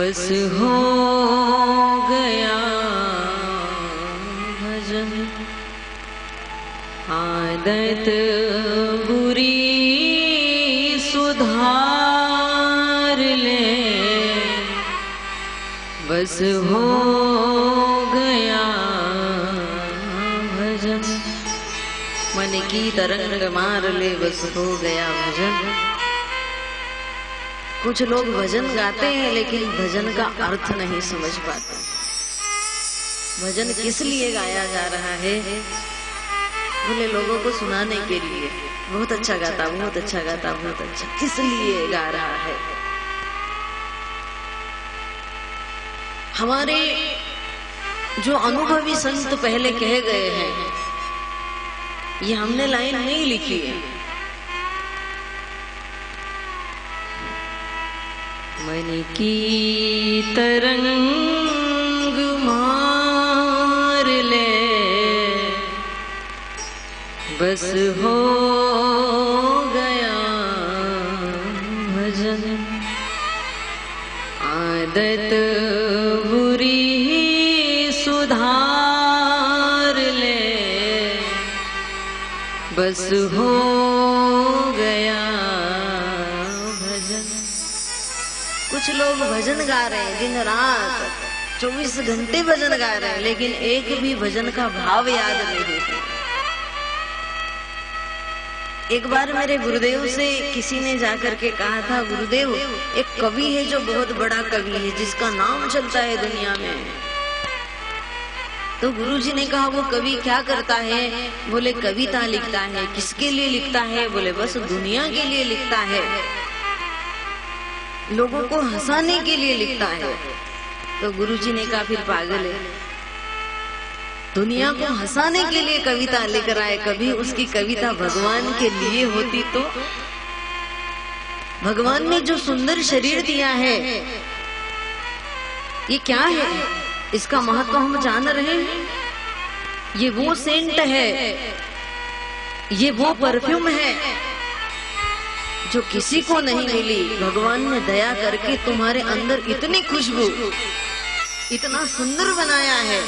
बस हो गया भजन, आदत बुरी सुधार ले, बस हो गया भजन। मन की तरंग मार ले, बस हो गया भजन। कुछ लोग भजन गाते हैं लेकिन भजन का अर्थ नहीं समझ पाते। भजन किस लिए गाया जा रहा है? बोले लोगों को सुनाने के लिए। बहुत अच्छा गाता, बहुत अच्छा गाता, बहुत अच्छा। किस लिए गा रहा है? हमारे जो अनुभवी संत पहले कह गए हैं, ये हमने लाइन नहीं लिखी है। मन की तरंग मार ले, बस हो गया भजन। आदत बुरी सुधार ले, बस हो गया भजन। कुछ लोग भजन गा रहे हैं, दिन रात 24 घंटे भजन गा रहे हैं, लेकिन एक भी भजन का भाव याद नहीं है। एक बार मेरे गुरुदेव से किसी ने जाकर के कहा था, गुरुदेव एक कवि है जो बहुत बड़ा कवि है, जिसका नाम चलता है दुनिया में। तो गुरुजी ने कहा वो कवि क्या करता है? बोले कविता लिखता है। किसके लिए लिखता है? बोले बस दुनिया के लिए लिखता है, लोगों को हंसाने के लिए लिखता है। तो गुरुजी ने कहा फिर पागल है, दुनिया को हंसाने के लिए कविता लिख रहा है। कभी उसकी कविता भगवान के लिए होती तो? भगवान ने जो सुंदर शरीर दिया है, ये क्या है? इसका महत्व हम जान रहे हैं। ये वो सेंट है, ये वो परफ्यूम है जो किसी को नहीं मिली। भगवान ने दया करके तुम्हारे अंदर इतनी खुशबू, इतना सुंदर बनाया है।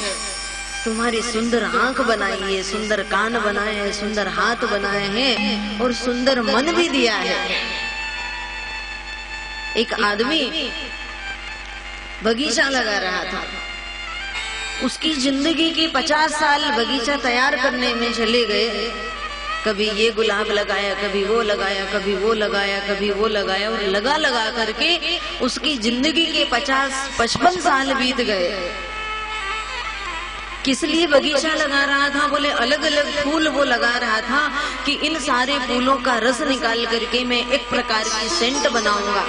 तुम्हारी सुंदर आंख बनाई है, सुंदर कान बनाए हैं, सुंदर हाथ बनाए हैं और सुंदर मन भी दिया है। एक आदमी बगीचा लगा रहा था। उसकी जिंदगी के 50 साल बगीचा तैयार करने में चले गए। कभी ये गुलाब लगाया, कभी वो लगाया, कभी वो लगाया, कभी वो लगाया, और लगा लगा करके उसकी जिंदगी के 50-55 साल बीत गए। किस लिए बगीचा लगा रहा था? बोले अलग अलग फूल वो लगा रहा था कि इन सारे फूलों का रस निकाल करके मैं एक प्रकार की सेंट बनाऊंगा।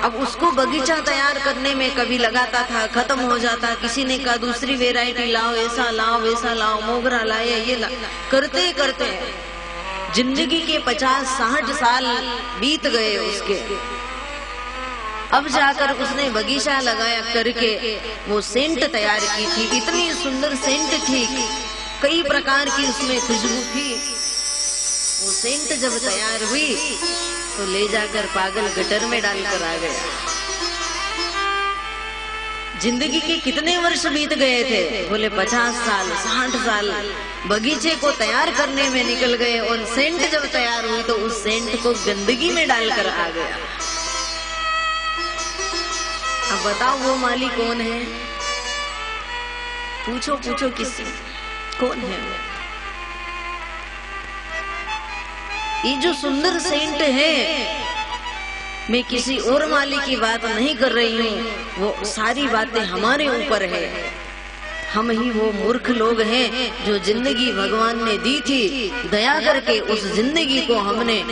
अब उसको बगीचा तैयार करने में कभी लगाता था, खत्म हो जाता। किसी ने कहा दूसरी वेराइटी लाओ, ऐसा लाओ, वैसा लाओ, मोगरा लाए, ये करते करते जिंदगी के 50-60 साल बीत गए उसके। अब जाकर उसने बगीचा लगाया करके वो सेंट तैयार की थी। इतनी सुंदर सेंट थी, कई प्रकार की उसमें खुशबू थी। वो सेंट जब तैयार हुई तो ले जाकर पागल गटर में डालकर आ गया। जिंदगी के कितने वर्ष बीत गए थे? बोले 50 साल, 60 साल बगीचे को तैयार करने में निकल गए, और सेंट जब तैयार हुई तो उस सेंट को गंदगी में डालकर आ गया। अब बताओ वो माली कौन है? पूछो पूछो किससे, कौन है वो? ये जो सुंदर सेंट है, मैं किसी और माली की बात नहीं कर रही हूँ। वो सारी बातें हमारे ऊपर है। हम ही वो मूर्ख लोग हैं जो जिंदगी भगवान ने दी थी, दया करके उस जिंदगी को हमने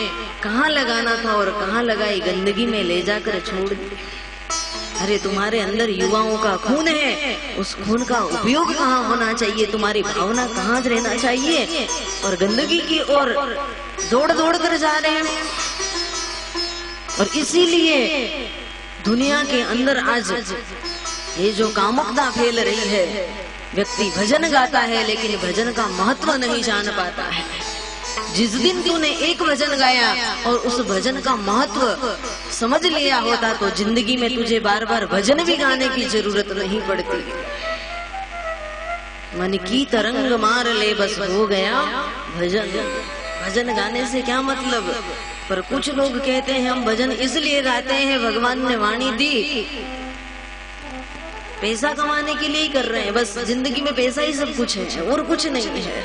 कहाँ लगाना था और कहाँ लगाई, गंदगी में ले जाकर छोड़ दी। अरे तुम्हारे अंदर युवाओं का खून है, उस खून का उपयोग कहाँ होना चाहिए? तुम्हारी भावना कहाँ रहना चाहिए? और गंदगी की ओर दौड़ दौड़ कर जा रहे हैं। और इसीलिए दुनिया के अंदर आज ये जो कामुकता फैल रही है, व्यक्ति भजन गाता है लेकिन भजन का महत्व नहीं जान पाता है। जिस दिन तूने एक भजन गाया और उस भजन का महत्व समझ लिया होता तो जिंदगी में तुझे बार बार भजन भी गाने की जरूरत नहीं पड़ती। मन की तरंग मार ले बस हो गया भजन। भजन गाने से क्या मतलब? पर कुछ लोग कहते हैं हम भजन इसलिए गाते हैं, भगवान ने वाणी दी पैसा कमाने के लिए ही कर रहे हैं। बस जिंदगी में पैसा ही सब कुछ है और कुछ नहीं है।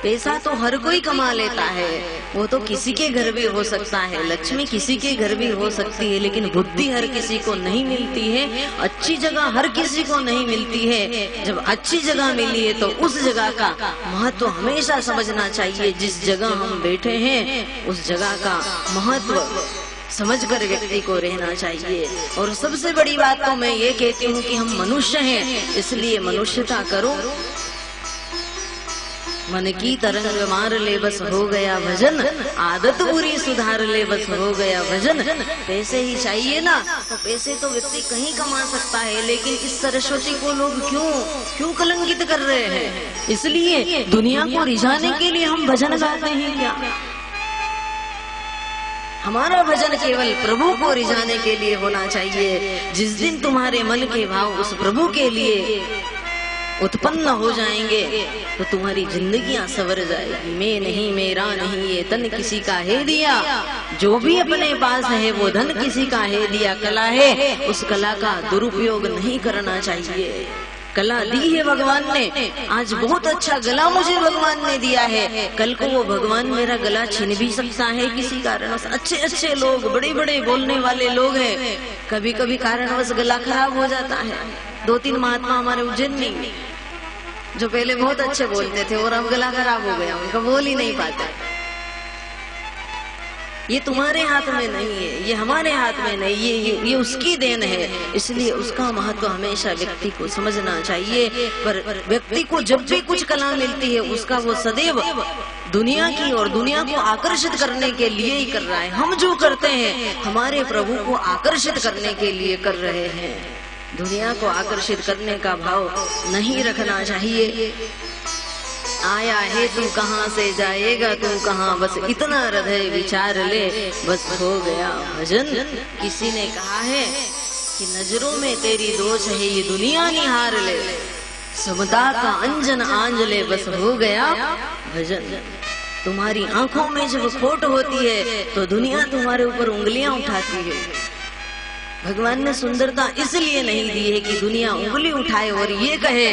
पैसा तो हर कोई कमा लेता है, वो तो किसी के घर भी हो सकता है, लक्ष्मी किसी के घर भी हो सकती है, लेकिन बुद्धि हर किसी को नहीं मिलती है, अच्छी जगह हर किसी को नहीं मिलती है। जब अच्छी जगह मिली है तो उस जगह का महत्व हमेशा समझना चाहिए। जिस जगह हम बैठे हैं उस जगह का महत्व समझकर व्यक्ति को रहना चाहिए। और सबसे बड़ी बात तो मैं ये कहती हूँ कि हम मनुष्य हैं, इसलिए मनुष्यता करो। मन की तरंग मार ले बस हो गया भजन, आदत बुरी सुधार ले बस हो गया भजन। पैसे ही चाहिए ना, तो पैसे तो व्यक्ति कहीं कमा सकता है, लेकिन इस सरस्वती को लोग क्यों कलंकित कर रहे हैं? इसलिए दुनिया को रिझाने के लिए हम भजन गाते हैं क्या? हमारा भजन केवल प्रभु को रिझाने के लिए होना चाहिए। जिस दिन तुम्हारे मन के भाव उस प्रभु के लिए उत्पन्न हो जाएंगे तो तुम्हारी जिंदगियां सवर जाएगी। मैं नहीं, मेरा नहीं, ये तन किसी का है दिया। जो भी अपने पास है वो धन किसी का है दिया। कला है, उस कला का दुरुपयोग नहीं करना चाहिए। कला दी है भगवान ने, आज बहुत अच्छा गला मुझे भगवान ने दिया है, कल को वो भगवान मेरा गला छीन भी सकता है किसी कारणवश। अच्छे अच्छे लोग, बड़े बड़े बोलने वाले लोग हैं, कभी कभी कारणवश गला खराब हो जाता है। 2-3 महात्मा हमारे उज्जैन में जो पहले बहुत अच्छे बोलते थे और अब गला खराब हो गया, उनका बोल ही नहीं पाते। ये तुम्हारे हाथ में नहीं है, ये हमारे हाथ में नहीं, ये उसकी देन है, इसलिए उसका महत्व हमेशा व्यक्ति को समझना चाहिए। पर व्यक्ति को जब भी कुछ कला मिलती है उसका वो सदैव दुनिया की और दुनिया को आकर्षित करने के लिए ही कर रहा है। हम जो करते हैं हमारे प्रभु को आकर्षित करने के लिए कर रहे हैं। दुनिया को आकर्षित करने का भाव नहीं रखना चाहिए। आया है तू कहाँ से, जाएगा तू कहाँ, बस इतना हृदय विचार ले बस हो गया भजन। किसी ने कहा है कि नजरों में तेरी दोष है ये दुनिया निहार ले, समता का अंजन आंज ले बस हो गया भजन। तुम्हारी आंखों में जब खोट होती है तो दुनिया तुम्हारे ऊपर उंगलियां उठाती है। भगवान ने सुंदरता इसलिए नहीं दी है कि दुनिया उंगली उठाए और ये कहे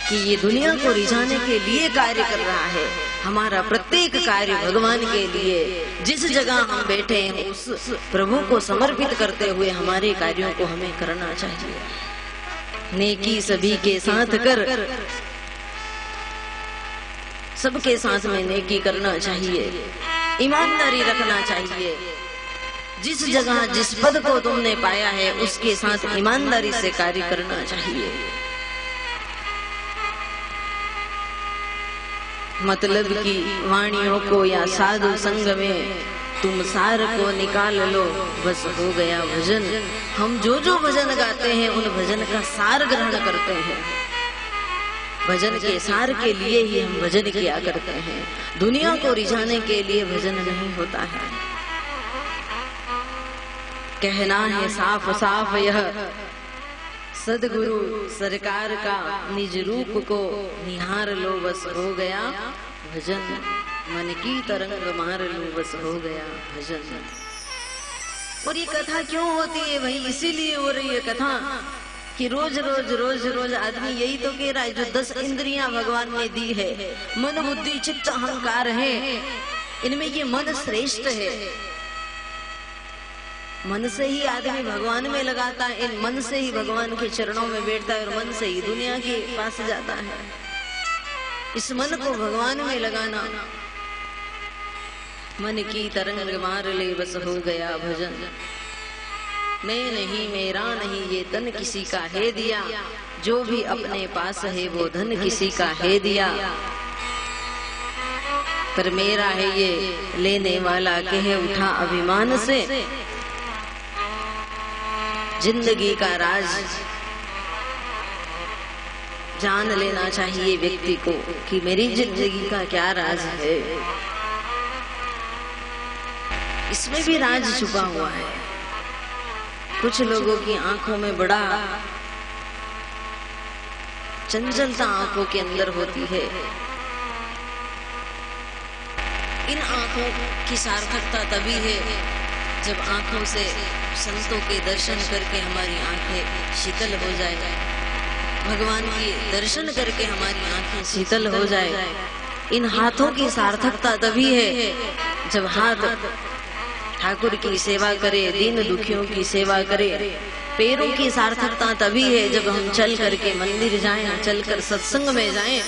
कि ये दुनिया को रिझाने के लिए कार्य कर रहा है। हमारा प्रत्येक कार्य भगवान के लिए, जिस जगह हम बैठे हैं उस प्रभु को समर्पित करते हुए हमारे कार्यों को हमें करना चाहिए। नेकी सभी के साथ कर, सबके साथ में नेकी करना चाहिए, ईमानदारी रखना चाहिए। जिस जगह जिस पद को तुमने पाया है उसके साथ ईमानदारी से कार्य करना चाहिए। मतलब की वाणियों को या साधु संग में तुम सार को निकाल लो बस हो गया भजन। हम जो जो भजन गाते हैं उन भजन का सार ग्रहण करते हैं। भजन के सार के लिए ही हम भजन किया करते हैं। दुनिया को रिझाने के लिए भजन नहीं होता है। कहना है साफ साफ यह सदगुरु सरकार का निज रूप को निहार लो बस हो गया भजन। मन की तरंग मार लो बस हो गया भजन। और ये कथा क्यों होती है भाई? इसीलिए हो रही है कथा कि रोज रोज रोज रोज आदमी यही तो कह रहा है, जो 10 इंद्रियां भगवान ने दी है, मन बुद्धि चित्त अहंकार है, इनमें ये मन श्रेष्ठ है। मन से ही आदमी भगवान में लगाता है, इन मन से ही भगवान के चरणों में बैठता है और मन से ही दुनिया के पास जाता है। इस मन को भगवान में लगाना। मन की तरंग मार ले बस हो गया भजन। मैं नहीं, मेरा नहीं, ये तन किसी का है दिया। जो भी अपने पास है वो धन किसी का है दिया। पर मेरा है ये लेने वाला कह उठा अभिमान से। जिंदगी का राज जान लेना चाहिए व्यक्ति को कि मेरी जिंदगी का क्या राज है। इसमें भी राज छुपा हुआ है। कुछ लोगों की आंखों में बड़ा चंचलता आंखों के अंदर होती है। इन आंखों की सार्थकता तभी है जब आंखों से संतों के दर्शन करके हमारी आंखें शीतल हो जाए, भगवान के दर्शन करके हमारी आंखें शीतल हो जाए। इन हाथों की सार्थकता तभी है जब हाथ ठाकुर की सेवा करे, दीन दुखियों की सेवा करे। पैरों की सार्थकता तभी है जब हम चल करके मंदिर जाएं, चलकर सत्संग में जाएं,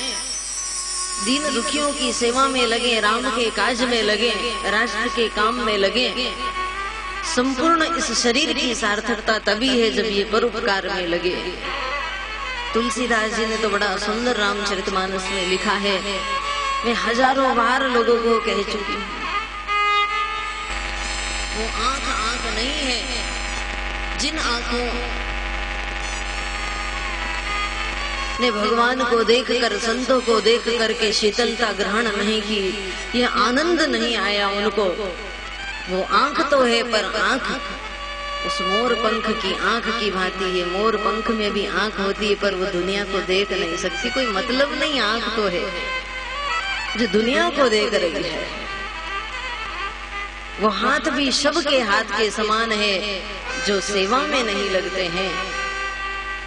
दीन दुखियों की सेवा में लगे, राम के काज में लगे, राष्ट्र के काम में लगे। संपूर्ण इस शरीर की सार्थकता तभी है जब ये परोपकार में लगे। तुलसीदास जी ने तो बड़ा सुंदर रामचरितमानस में लिखा है, मैं हजारों बार लोगों को कह चुकी हूँ, वो आंख आंख नहीं है जिन आंखों ने भगवान को देखकर, संतों को देख करके शीतलता ग्रहण नहीं की, ये आनंद नहीं आया उनको। वो आंख तो है पर आंख उस मोर पंख की आंख की भांति है। मोर पंख में भी आंख होती है पर वो दुनिया को देख नहीं सकती। कोई मतलब नहीं, आंख तो है जो दुनिया को देख रही है। वो हाथ भी सबके हाथ के समान है जो सेवा में नहीं लगते हैं।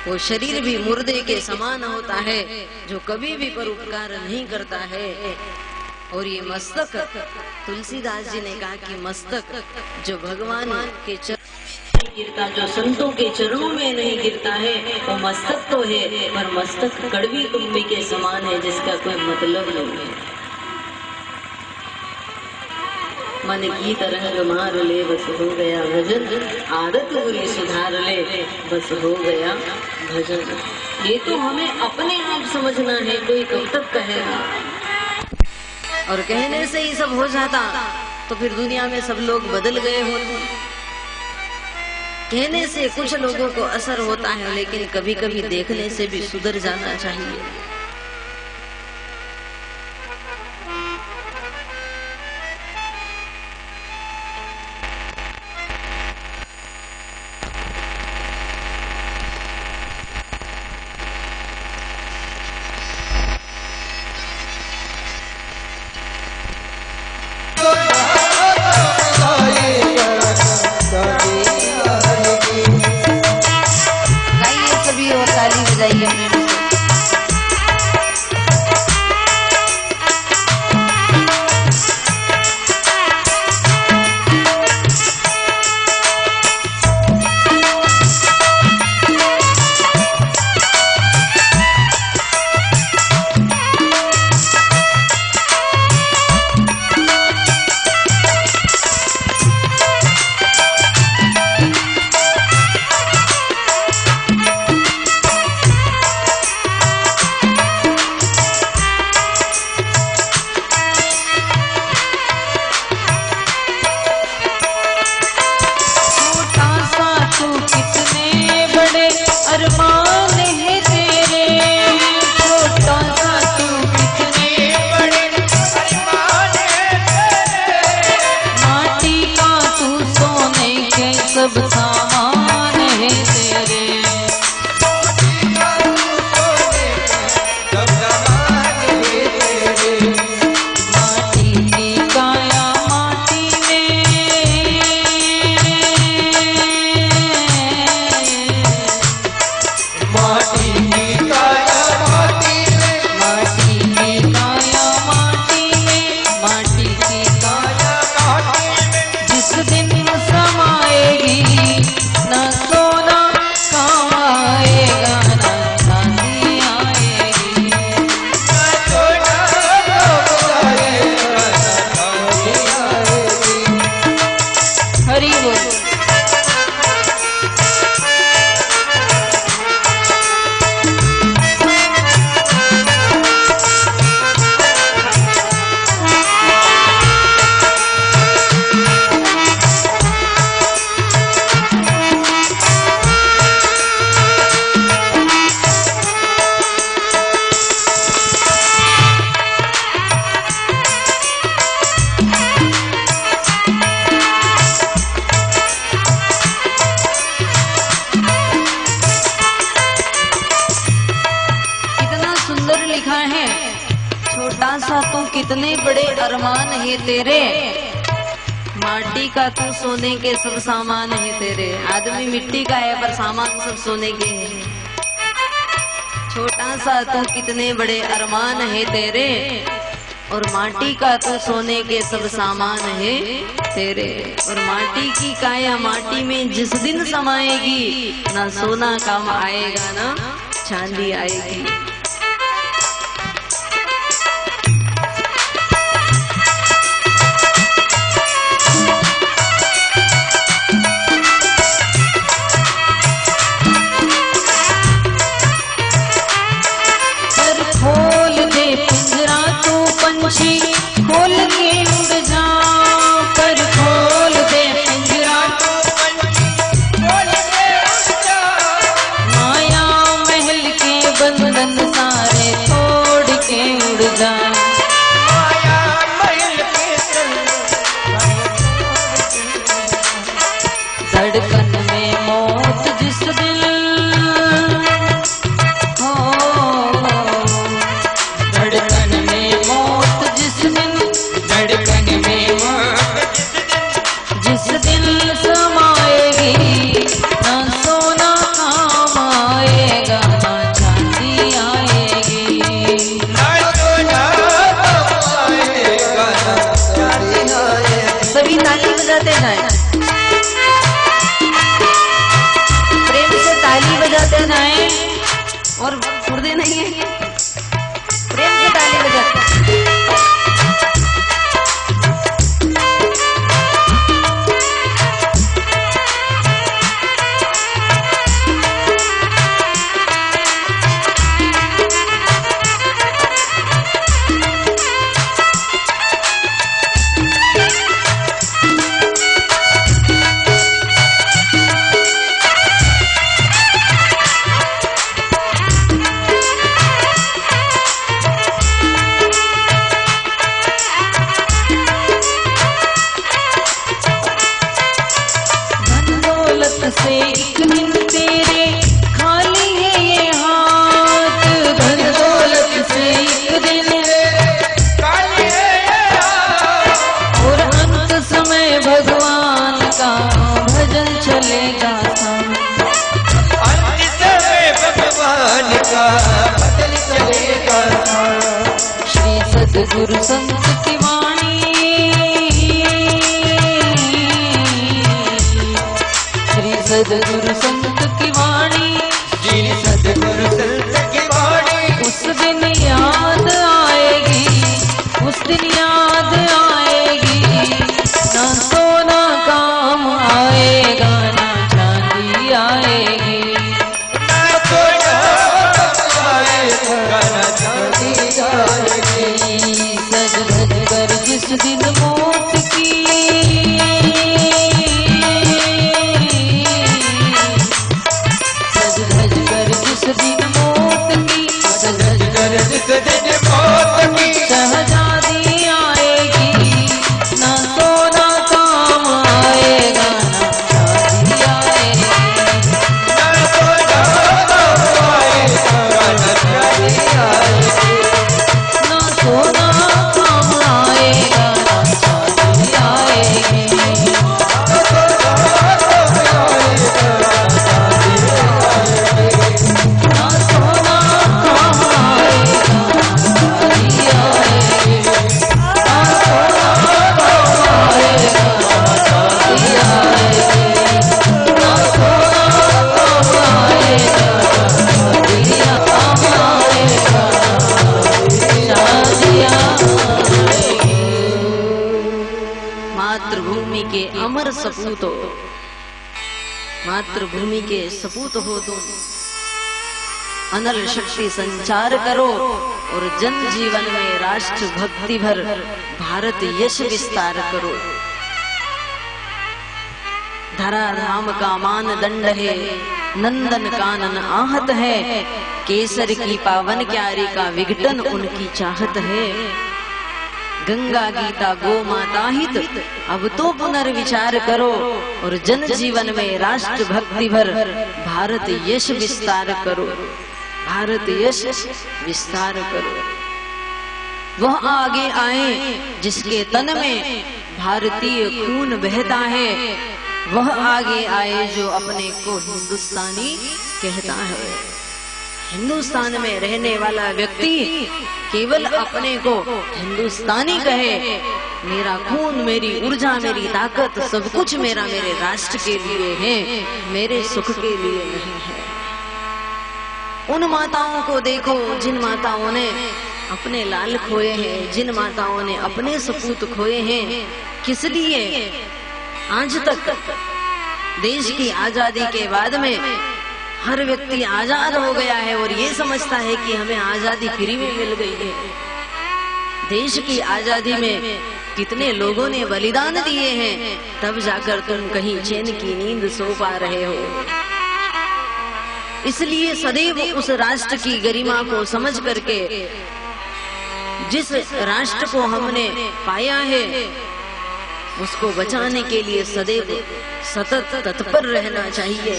वो शरीर भी मुर्दे के समान होता है जो कभी भी परोपकार नहीं करता है। और ये मस्तक, तुलसीदास जी ने कहा कि मस्तक जो भगवान के चरणों में गिरता, जो संतों के चरणों में नहीं गिरता है, वो मस्तक तो है पर मस्तक कड़वी कुंभी के समान है जिसका कोई मतलब नहीं है। मन की तरह मार ले बस हो गया भजन, आदत बुरी सुधार ले बस हो गया भजन। ये तो हमें अपने आप समझना है, कोई कब तक कहेगा। और कहने से ही सब हो जाता तो फिर दुनिया में सब लोग बदल गए होते। कहने से कुछ लोगों को असर होता है, लेकिन कभी कभी देखने से भी सुधर जाना चाहिए। ताली बजाइए। कितने बड़े अरमान है तेरे, माटी का तू सोने के सब सामान है तेरे। आदमी मिट्टी का है पर सामान सब सोने के हैं। छोटा सा तू कितने बड़े अरमान है तेरे, और माटी का तू सोने के सब सामान है तेरे। और माटी की काया माटी में जिस दिन समाएगी, ना सोना काम आएगा ना चांदी आएगी। खोल के उड़ जा, पर खोल दे पिंजरा, खोल के उड़ जा। माया महल के बंधन सारे तोड़ के उड़ जा, माया महल के धड़कन में मौत जिस दिल हो, धड़कन में मौत जिस दिन, धड़कन में मौत जिस दिन समाएगी, ना सोना काम आएगा ना चांदी आएगी, ना सोना काम आएगा ना चांदी आएगी। सभी ताली बजाते जाएं, प्रेम से ताली बजाते जाएं और मुर्दे नहीं है, प्रेम से ताली बजाते। से एक दिन तेरे खाली है ये हाथ, धन दौलत से एक दिन खाली है ये हाथ, और अंत समय भगवान का भजन चलेगा साथ, अंत समय भगवान का भजन चलेगा साथ। श्री सद्गुरु संत की वाणी, सद्गुरु संत की वाणी, श्री सद्गुरु संत की वाणी, उस दिन याद आएगी, उस दिन याद आएगी, ना सोना काम आएगा ना चांदी आएगी, ना सोना आएगा ना चांदी आएगी। सज धज कर जिस दिन मौत की, जिस दिन मौत की, जिस दिन मौत की शहजादी आएगी, ना सोना काम आएगा ना चांदी आएगी, ना सोना काम आएगा ना चांदी आएगी, ना सोना काम आएगा ना चांदी आएगी, ना सोना काम आएगा ना चांदी आएगी। मातृभूमि के अमर सपूत हो, मातृभूमि के सपूत हो तुम, अनल शक्ति संचार करो और जन जीवन में राष्ट्र भक्ति भर भारत यश विस्तार करो। धरा धाम का मानदंड है, नंदन कानन आहत है, केसर की पावन क्यारी का विघटन उनकी चाहत है। गंगा गीता गो माता हित, अब तो पुनर्विचार करो और जन जीवन में राष्ट्र भक्ति भर भारत यश विस्तार करो, भारत यश विस्तार करो। वह आगे आए जिसके तन में भारतीय खून बहता है, वह आगे आए जो अपने को हिंदुस्तानी कहता है। हिंदुस्तान में रहने वाला व्यक्ति केवल अपने को हिंदुस्तानी कहे, मेरा खून, मेरी ऊर्जा, मेरी ताकत, सब कुछ मेरा मेरे राष्ट्र के लिए है, मेरे सुख के लिए नहीं है। उन माताओं को देखो जिन माताओं ने अपने लाल खोए हैं, जिन माताओं ने अपने सपूत खोए हैं। किस लिए? आज तक देश की आजादी के बाद में हर व्यक्ति आजाद हो गया है और ये समझता है कि हमें आजादी फ्री में मिल गई है। देश की आजादी में कितने लोगों ने बलिदान दिए हैं, तब जाकर तुम कहीं चैन की नींद सो पा रहे हो। इसलिए सदैव उस राष्ट्र की गरिमा को समझ करके, जिस राष्ट्र को हमने पाया है, उसको बचाने के लिए सदैव सतत तत्पर रहना चाहिए।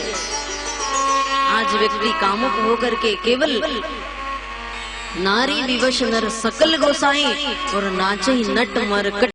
आज व्यक्ति कामुक होकर के केवल नारी विवश नर सकल गोसाई और नाचई नट मरकट